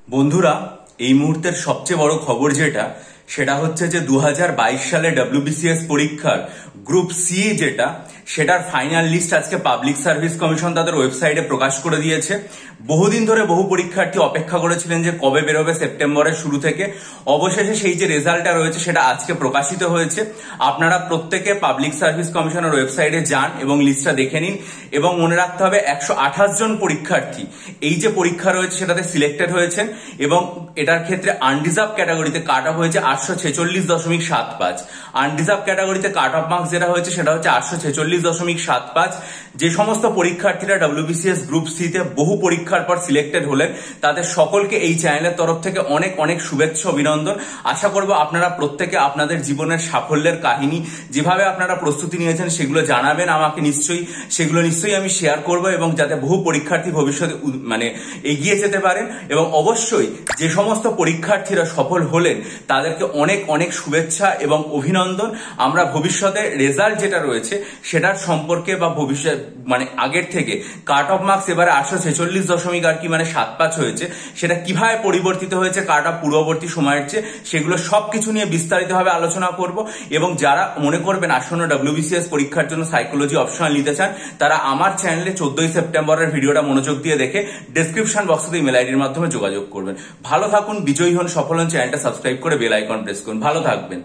বন্ধুরা, এই মুহূর্তের সবচেয়ে বড় খবর সেটা হচ্ছে যে 2022 সালে ডব্লিউবিসিএস পরীক্ষার গ্রুপ সি সেটার ফাইনাল লিস্ট আজকে পাবলিক সার্ভিস কমিশন তাদের ওয়েবসাইটে প্রকাশ করে দিয়েছে। বহুদিন ধরে বহু পরীক্ষার্থী অপেক্ষা করেছিলেন যে কবে বেরোবে, সেপ্টেম্বরের শুরু থেকে। অবশেষে সেই যে রেজাল্টটা রয়েছে সেটা আজকে প্রকাশিত হয়েছে। আপনারা প্রত্যেকে পাবলিক সার্ভিস কমিশনের ওয়েবসাইটে যান এবং লিস্টটা দেখে নিন। এবং মনে রাখতে হবে 128 জন পরীক্ষার্থী এই যে পরীক্ষা রয়েছে সেটাতে সিলেক্টেড হয়েছেন এবং এটার ক্ষেত্রে আনডিজার্ভ ক্যাটাগরিতে কাট অফ হয়েছে 846.75। আনডিজার্ভ ক্যাটাগরিতে কাট অফ মার্কস যেটা হয়েছে সেটা হচ্ছে 846.75। যে সমস্ত পরীক্ষার্থীরা ডব্লিউবিসিএস গ্রুপ সি তে বহু পরীক্ষার পর সিলেক্টেড হলেন তাদের সকলকে এই চ্যানেলের তরফ থেকে অনেক অনেক শুভেচ্ছা, অভিনন্দন। আশা করব আপনারা প্রত্যেকে আপনাদের জীবনের সাফল্যের কাহিনী যেভাবে আপনারা প্রস্তুতি নিয়েছেন সেগুলো জানাবেন আমাকে। সেগুলো নিশ্চয়ই আমি শেয়ার করব এবং যাতে বহু পরীক্ষার্থী ভবিষ্যতে এগিয়ে যেতে পারেন। এবং অবশ্যই যে সমস্ত পরীক্ষার্থীরা সফল হলেন তাদেরকে অনেক অনেক শুভেচ্ছা এবং অভিনন্দন। আমরা ভবিষ্যতে রেজাল্ট যেটা রয়েছে সেটার সম্পর্কে বা ভবিষ্যৎ আগের থেকে কাট অফ মার্কস এবারে 846.75 হয়েছে, সেটা কিভাবে পরিবর্তিত হয়েছে কাট অফ পূর্ববর্তী সময়ের চেয়ে, সেগুলো সবকিছু নিয়ে বিস্তারিতভাবে আলোচনা করব। এবং যারা মনে করবেন আসন্ন ডব্লিউবিসিএস পরীক্ষার জন্য সাইকোলজি অপশনাল নিতে চান তারা আমার চ্যানেলে 14 সেপ্টেম্বরের ভিডিওটা মনোযোগ দিয়ে দেখে ডেসক্রিপশন বক্সে ইমেল আইডির মাধ্যমে যোগাযোগ করবেন। ভালো থাকুন, বিজয়ী হন, সফল হন। চ্যানেলটা সাবস্ক্রাইব করে বেল আইকন প্রেস করুন। ভালো থাকবেন।